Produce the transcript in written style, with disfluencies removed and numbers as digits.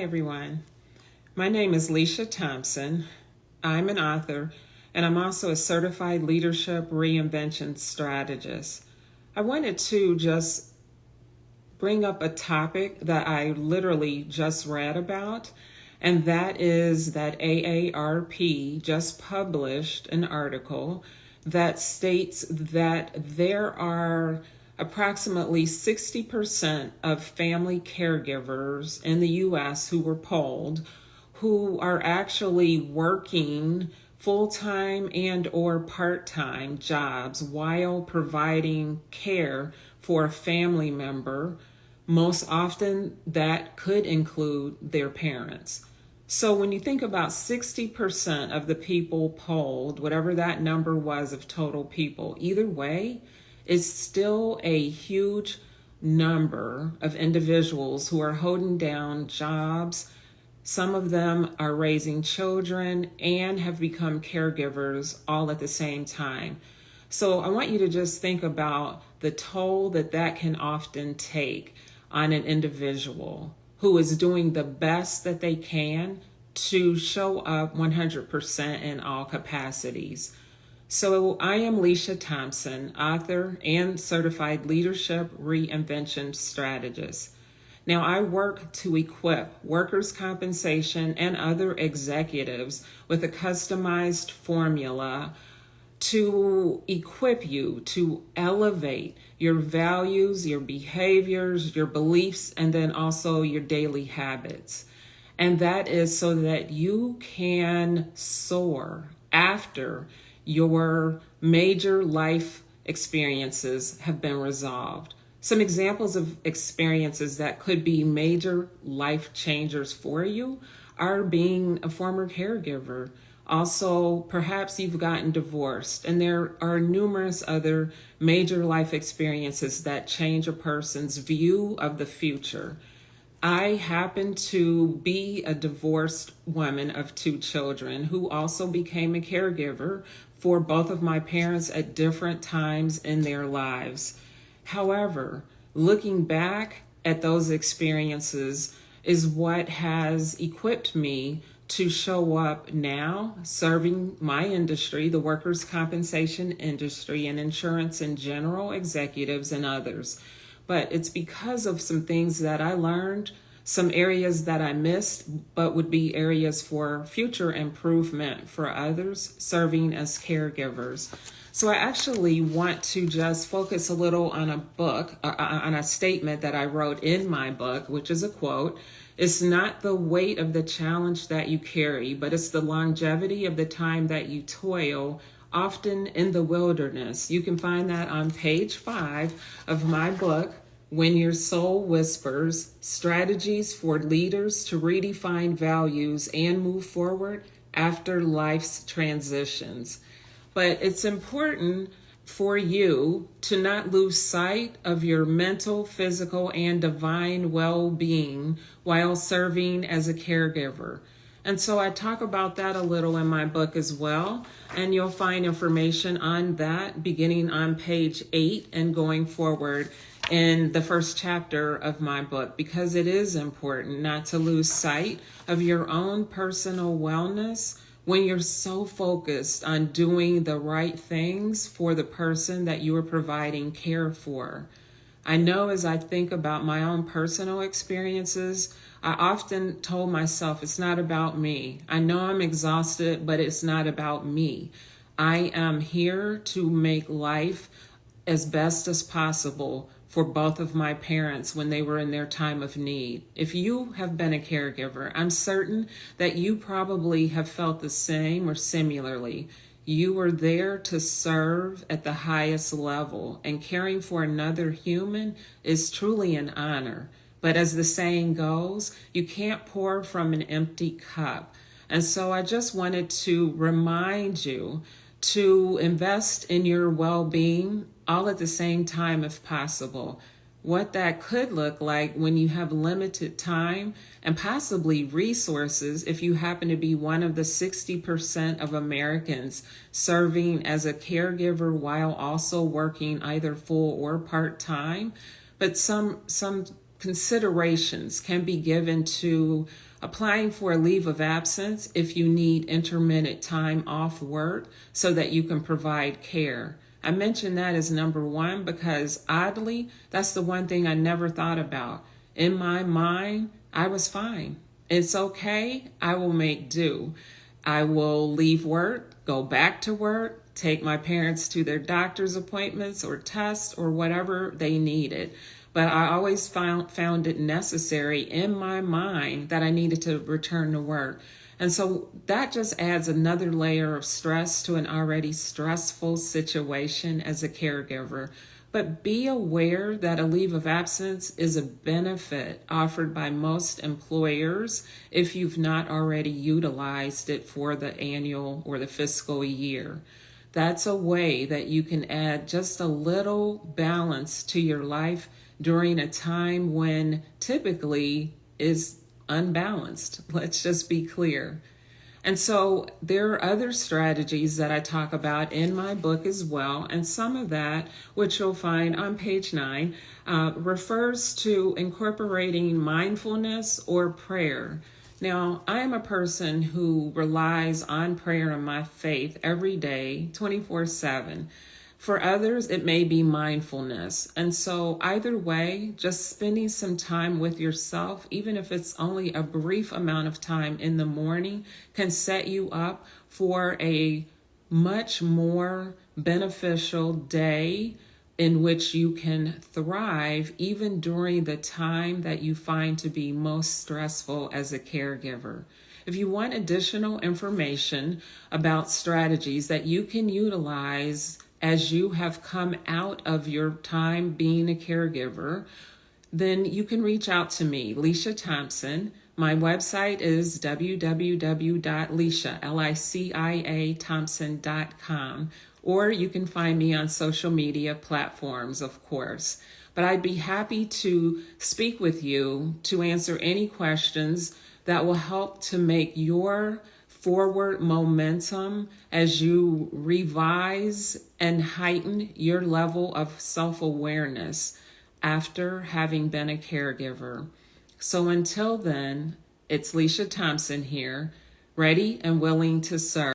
everyone. My name is Leisha Thompson. I'm an author, and I'm also a certified leadership reinvention strategist. I wanted to just bring up a topic that I literally just read about, and that is that AARP just published an article that states that there are approximately 60% of family caregivers in the U.S. who were polled who are actually working full-time and or part-time jobs while providing care for a family member. Most often that could include their parents. So when you think about 60% of the people polled, whatever that number was of total people, either way, is still a huge number of individuals who are holding down jobs. Some of them are raising children and have become caregivers all at the same time. So I want you to just think about the toll that can often take on an individual who is doing the best that they can to show up 100% in all capacities. So I am Leisha Thompson, author and certified leadership reinvention strategist. Now I work to equip workers' compensation and other executives with a customized formula to equip you to elevate your values, your behaviors, your beliefs, and then also your daily habits. And that is so that you can soar after your major life experiences have been resolved. Some examples of experiences that could be major life changers for you are being a former caregiver. Also, perhaps you've gotten divorced, and there are numerous other major life experiences that change a person's view of the future. I happen to be a divorced woman of 2 children who also became a caregiver for both of my parents at different times in their lives. However, looking back at those experiences is what has equipped me to show up now serving my industry, the workers' compensation industry and insurance in general, executives and others. But it's because of some things that I learned, some areas that I missed, but would be areas for future improvement for others serving as caregivers. So I actually want to just focus a little on on a statement that I wrote in my book, which is a quote. It's not the weight of the challenge that you carry, but it's the longevity of the time that you toil, often in the wilderness. You can find that on page 5 of my book, When Your Soul Whispers, Strategies for Leaders to Redefine Values and Move Forward After Life's Transitions. But it's important for you to not lose sight of your mental, physical, and divine well-being while serving as a caregiver. And so I talk about that a little in my book as well. And you'll find information on that beginning on page 8 and going forward in the first chapter of my book, because it is important not to lose sight of your own personal wellness when you're so focused on doing the right things for the person that you are providing care for. I know as I think about my own personal experiences, I often told myself it's not about me. I know I'm exhausted, but it's not about me. I am here to make life as best as possible for both of my parents when they were in their time of need. If you have been a caregiver, I'm certain that you probably have felt the same or similarly. You were there to serve at the highest level, and caring for another human is truly an honor. But as the saying goes, you can't pour from an empty cup. And so I just wanted to remind you to invest in your well-being all at the same time if possible. What that could look like when you have limited time and possibly resources if you happen to be one of the 60% of Americans serving as a caregiver while also working either full or part-time. But some considerations can be given to applying for a leave of absence if you need intermittent time off work so that you can provide care. I mention that as number one because oddly, that's the one thing I never thought about. In my mind, I was fine. It's okay. I will make do. I will leave work, go back to work, take my parents to their doctor's appointments or tests or whatever they needed. But I always found it necessary in my mind that I needed to return to work. And so that just adds another layer of stress to an already stressful situation as a caregiver. But be aware that a leave of absence is a benefit offered by most employers if you've not already utilized it for the annual or the fiscal year. That's a way that you can add just a little balance to your life during a time when typically is unbalanced. Let's just be clear. And so there are other strategies that I talk about in my book as well. And some of that, which you'll find on page 9, refers to incorporating mindfulness or prayer. Now, I am a person who relies on prayer and my faith every day, 24/7. For others, it may be mindfulness. And so either way, just spending some time with yourself, even if it's only a brief amount of time in the morning, can set you up for a much more beneficial day in which you can thrive even during the time that you find to be most stressful as a caregiver. If you want additional information about strategies that you can utilize as you have come out of your time being a caregiver, then you can reach out to me, Leisha Thompson. My website is www.leisha.thompson.com, or you can find me on social media platforms, of course. But I'd be happy to speak with you to answer any questions that will help to make your forward momentum as you revise and heighten your level of self-awareness after having been a caregiver. So until then, it's Leisha Thompson here, ready and willing to serve.